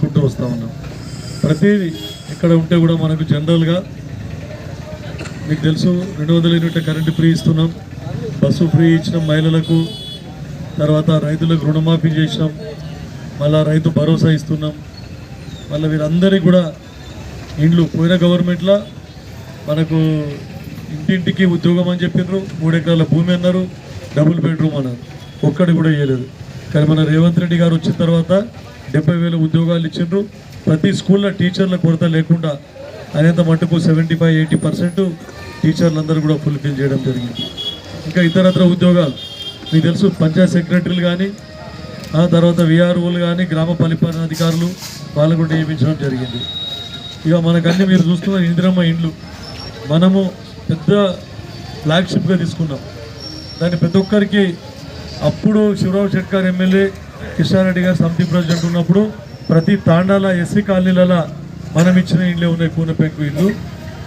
చేసుకుంటూ వస్తూ ఉన్నాం. ప్రతిదీ ఇక్కడ ఉంటే కూడా మనకు జనరల్గా మీకు తెలుసు 200 యూనిట్ల కరెంటు ఫ్రీ ఇస్తున్నాం, బస్సు ఫ్రీ ఇచ్చినాం మహిళలకు, తర్వాత రైతులకు రుణమాఫీ చేసినాం, మళ్ళీ రైతు భరోసా ఇస్తున్నాం. మళ్ళీ వీరందరికీ కూడా ఇండ్లు పోయిన గవర్నమెంట్లో మనకు ఇంటింటికి ఉద్యోగం అని చెప్పిండ్రు, 3 ఎకరాల భూమి అన్నారు, డబుల్ బెడ్రూమ్ అన్నారు, ఒక్కటి కూడా ఇవ్వలేదు. కానీ మన రేవంత్ రెడ్డి గారు వచ్చిన తర్వాత 70,000 ఉద్యోగాలు ఇచ్చిండ్రు. ప్రతి స్కూల్లో టీచర్ల కొరత లేకుండా అనేంత మట్టుకు 75-80% టీచర్లందరూ కూడా ఫుల్ఫిల్ చేయడం జరిగింది. ఇంకా ఇతరత్ర ఉద్యోగాలు మీకు తెలుసు, పంచాయత్ సెక్రటరీలు కానీ ఆ తర్వాత విఆర్ఓలు కానీ గ్రామ పరిపాలన అధికారులు వాళ్ళు కూడా నియమించడం జరిగింది. ఇక మనకన్నీ మీరు చూస్తున్న ఇందిరమ్మ ఇండ్లు మనము పెద్ద ఫ్లాగ్షిప్గా తీసుకున్నాం. దాన్ని ప్రతి ఒక్కరికి అప్పుడు శివరావు షెట్కర్ ఎమ్మెల్యే, కిషారెడ్డి గారు సమితి ప్రెసిడెంట్ ఉన్నప్పుడు ప్రతి తాండాల ఎస్సీ కాలనీలలో మనం ఇచ్చిన ఇండ్లే ఉన్నాయి, కూన పెంకు ఇల్లు.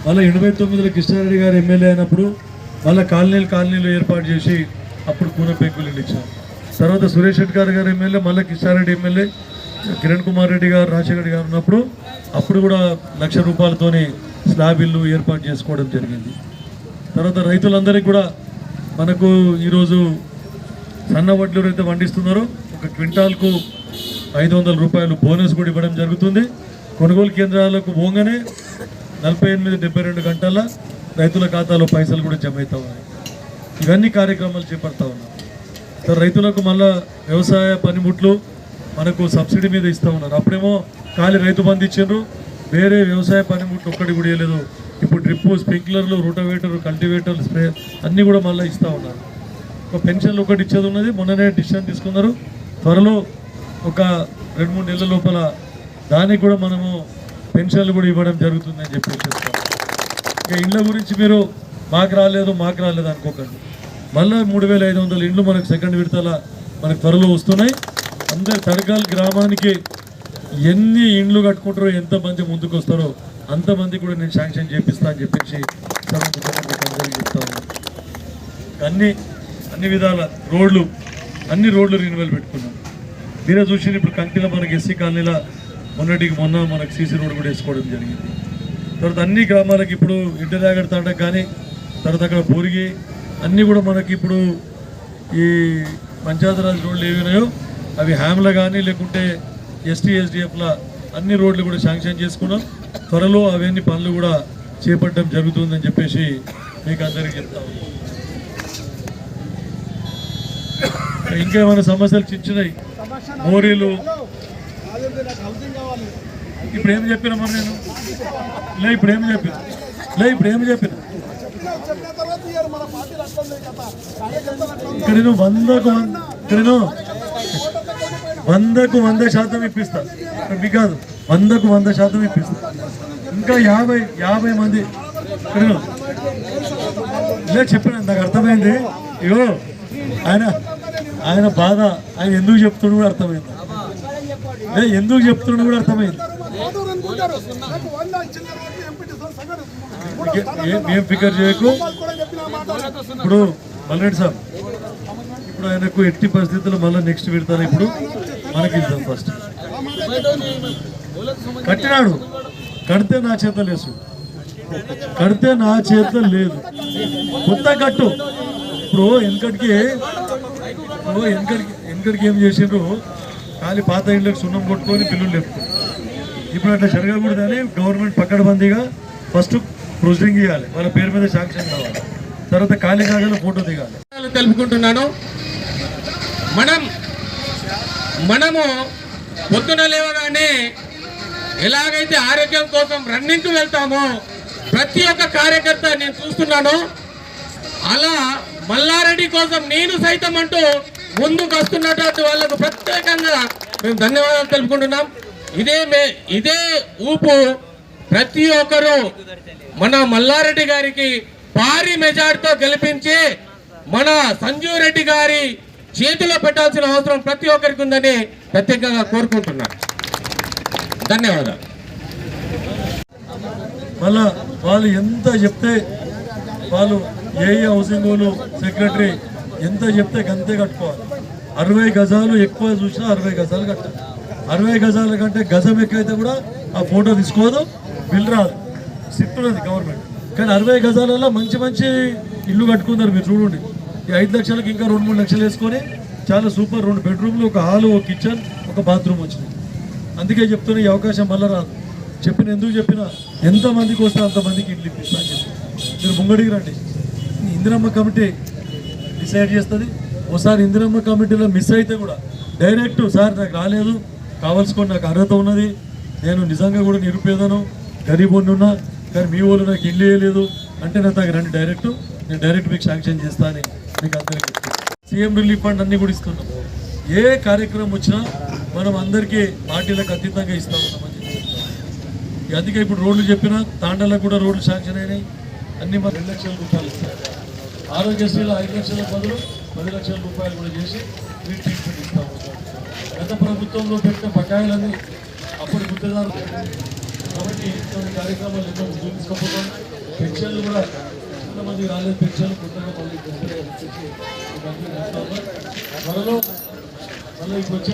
మళ్ళీ 89లో కిషారెడ్డి గారు ఎమ్మెల్యే అయినప్పుడు మళ్ళీ కాలనీలు ఏర్పాటు చేసి అప్పుడు కూన పెంకులు ఇల్లు ఇచ్చాం. తర్వాత సురేష్ షెట్కర్ గారు ఎమ్మెల్యే, మళ్ళీ కిషారెడ్డి ఎమ్మెల్యే, కిరణ్ కుమార్ రెడ్డి గారు, రాజశేఖర్ గారు ఉన్నప్పుడు అప్పుడు కూడా ₹1,00,000 స్లాబ్ ఇల్లు ఏర్పాటు చేసుకోవడం జరిగింది. తర్వాత రైతులందరికీ కూడా మనకు ఈరోజు సన్న వడ్లు అయితే పండిస్తున్నారో ఒక క్వింటాల్కు ₹500 బోనస్ కూడా ఇవ్వడం జరుగుతుంది. కొనుగోలు కేంద్రాలకు పోగానే 48-72 గంటల రైతుల ఖాతాలో పైసలు కూడా జమ అవుతూ ఉన్నాయి. ఇవన్నీ కార్యక్రమాలు చేపడతా ఉన్నాం. రైతులకు మళ్ళా వ్యవసాయ పనిముట్లు మనకు సబ్సిడీ మీద ఇస్తూ ఉన్నారు. అప్పుడేమో ఖాళీ రైతు బంధు ఇచ్చిండ్రు, వేరే వ్యవసాయ పనిముట్లు ఒక్కటి కూడా ఇవ్వలేదు. ఇప్పుడు డ్రిప్పు, స్ప్రింక్లర్లు, రూటవేటర్, కల్టివేటర్, స్ప్రే అన్నీ కూడా మళ్ళీ ఇస్తూ ఉన్నారు. ఒక పెన్షన్లు ఒకటి ఇచ్చేది ఉన్నది, మొన్ననే డిసిషన్ తీసుకున్నారు. త్వరలో ఒక 2-3 నెలల లోపల దానికి కూడా మనము పెన్షన్లు కూడా ఇవ్వడం జరుగుతుందని చెప్పి చెప్తాం. ఇక ఇండ్ల గురించి మీరు మాకు రాలేదు అనుకోకండి. మళ్ళీ 3,500 ఇండ్లు మనకు సెకండ్ విడతల మనకు త్వరలో వస్తున్నాయి. అందరు తడకాల్ గ్రామానికి ఎన్ని ఇండ్లు కట్టుకుంటారో, ఎంతమంది ముందుకు వస్తారో అంతమంది కూడా నేను శాంక్షన్ చేపిస్తా అని చెప్పేసి అందరికీ చెప్తా ఉన్నాను. అన్ని విధాల అన్ని రోడ్లు రినివల్ పెట్టుకున్నాం. మీరే చూసి ఇప్పుడు కంకిలో మనకి ఎస్సీ కాలనీలో మొన్న మనకు సీసీ రోడ్ కూడా వేసుకోవడం జరిగింది. తర్వాత అన్ని గ్రామాలకు ఇప్పుడు ఇంటరాగడ్ తాండకు కానీ తర్వాత అక్కడ బోరిగి అన్నీ కూడా మనకి ఇప్పుడు ఈ పంచాయతీరాజ్ రోడ్లు ఏవినాయో అవి హ్యామ్లో కానీ లేకుంటే ST-SDFల అన్ని రోడ్లు కూడా శాంక్షన్ చేసుకున్నాం. త్వరలో అవన్నీ పనులు కూడా చేపట్టడం జరుగుతుందని చెప్పేసి మీకు అందరికీ చెప్తాము. ఇంకేమైనా సమస్యలు చిన్నవి మోరీలు ఇప్పుడు ఏం చెప్పినా మరి నేను ఇప్పుడు ఏం చెప్పిన ఇక్కడ నేను 100% ఇప్పిస్తా, మీకు కాదు 100% ఇప్పిస్తా. ఇంకా 50 మంది ఇక్కడ చెప్పిన నాకు అర్థమైంది. ఇగో ఆయన బాధ, ఆయన ఎందుకు చెప్తున్నాడు కూడా అర్థమైంది, ఏం ఫికర్ చేయకు. ఇప్పుడు మల్లెడ్డి సార్ ఇప్పుడు ఆయనకు ఎట్టి పరిస్థితుల్లో మళ్ళీ నెక్స్ట్ విడతారు. ఇప్పుడు మనకి ఇద్దాం. ఫస్ట్ కట్టినాడు, కడితే నా చేత లేదు, కొత్త కట్టు. ఇప్పుడు వెనకడికి ఏం చేసిండ్రు, ఖాళీ పాత ఇళ్ళకి సున్నం కొట్టుకొని బిల్లులు లేపుతారు. ఇప్పుడు అట్లా జరగకూడదని గవర్నమెంట్ పక్కడబందీగా ఫస్ట్ ప్రొసీడింగ్ ఇవ్వాలి, వాళ్ళ పేరు మీద శాంక్షన్ కావాలి, తర్వాత ఖాళీ కాగల ఫోటో దిగాలి. తెలుపుకుంటున్నాను. మనము పొద్దున లేవగానే ఎలాగైతే ఆరోగ్యం కోసం రన్నింగ్కి వెళ్తామో ప్రతి ఒక్క కార్యకర్త నేను చూస్తున్నాను, అలా మల్లారెడ్డి కోసం నేను సైతం అంటూ ముందుకు వస్తున్నటువంటి వాళ్ళకు ప్రత్యేకంగా మేము ధన్యవాదాలు తెలుపుకుంటున్నాం. ఇదే ఊపు ప్రతి ఒక్కరూ మన మల్లారెడ్డి గారికి భారీ మెజార్టీతో గెలిపించి మన సంజీవ్ రెడ్డి గారి చేతిలో పెట్టాల్సిన అవసరం ప్రతి ఒక్కరికి ఉందని ప్రత్యేకంగా కోరుకుంటున్నాను. ధన్యవాదాలు. మళ్ళా వాళ్ళు ఎంత చెప్తే వాళ్ళు ఏ హౌసింగ్ సెక్రటరీ ఎంత చెప్తే అంతే కట్టుకోవాలి. 60 గజాలు ఎక్కువ చూసినా 60 గజాలు కట్టాలి. 60 గజాల కంటే గజం ఎక్కైతే కూడా ఆ ఫోటో తీసుకోదు, బిల్ రాదు, స్ట్రిక్ట్ ఉన్నది గవర్నమెంట్. కానీ 60 గజాలలో మంచి మంచి ఇల్లు కట్టుకున్నారు. మీరు చూడండి, ఈ 5 లక్షలకి ఇంకా 2-3 లక్షలు వేసుకొని చాలా సూపర్ 2 బెడ్రూమ్లు, ఒక హాలు, ఒక కిచెన్, ఒక బాత్రూమ్ వచ్చినాయి. అందుకే చెప్తున్నా ఈ అవకాశం మళ్ళీ రాదు. ఎందుకు చెప్పినా ఎంతమందికి వస్తే అంతమందికి ఇల్లు ఇప్పిస్తా అని చెప్పి మీరు ముంగడికి రండి. ఇందిరమ్మ కమిటీ డిసైడ్ చేస్తుంది. ఒకసారి ఇందిరమ్మ కమిటీలో మిస్ అయితే కూడా డైరెక్ట్ సార్ నాకు రాలేదు, కావాల్సుకొని నాకు అర్హత ఉన్నది, నేను నిజంగా కూడా నిరుపేదను, గరీబోని ఉన్నా, కానీ మీ వాళ్ళు నాకు ఇల్లు వేయలేదు అంటే నాకు రండి డైరెక్ట్, నేను డైరెక్ట్ మీకు శాంక్షన్ చేస్తా అని మీకు అందరికీ సీఎం రిలీఫ్ ఫండ్ అన్నీ కూడా ఇస్తున్నాం. ఏ కార్యక్రమం వచ్చినా మనం అందరికీ పార్టీలకు అతీతంగా ఇస్తా ఉన్నామని చెప్పి అందుకే ఇప్పుడు రోడ్లు చెప్పినా తాండాలకు కూడా రోడ్లు శాంక్షన్ అయినాయి. అన్ని మన 2 లక్షల రూపాయలు ఇస్తారు. ఆరోగ్యశ్రీలో 5 లక్షల బదులు 10 లక్షల రూపాయలు కూడా చేసి ఫ్రీ ట్రీట్మెంట్ ఇస్తాము. గత ప్రభుత్వంలో పెట్టిన బకాయిలన్నీ అప్పుడు గుర్తుదారు కాబట్టి కొన్ని కార్యక్రమాలు ఎన్నో ముందుకు తీసుకుపోతాం. పెన్షన్లు కూడా కొంతమంది రాలేదు, పెన్షన్లు కొత్తగా మళ్ళీ త్వరలో మళ్ళీ ఇప్పుడు వచ్చే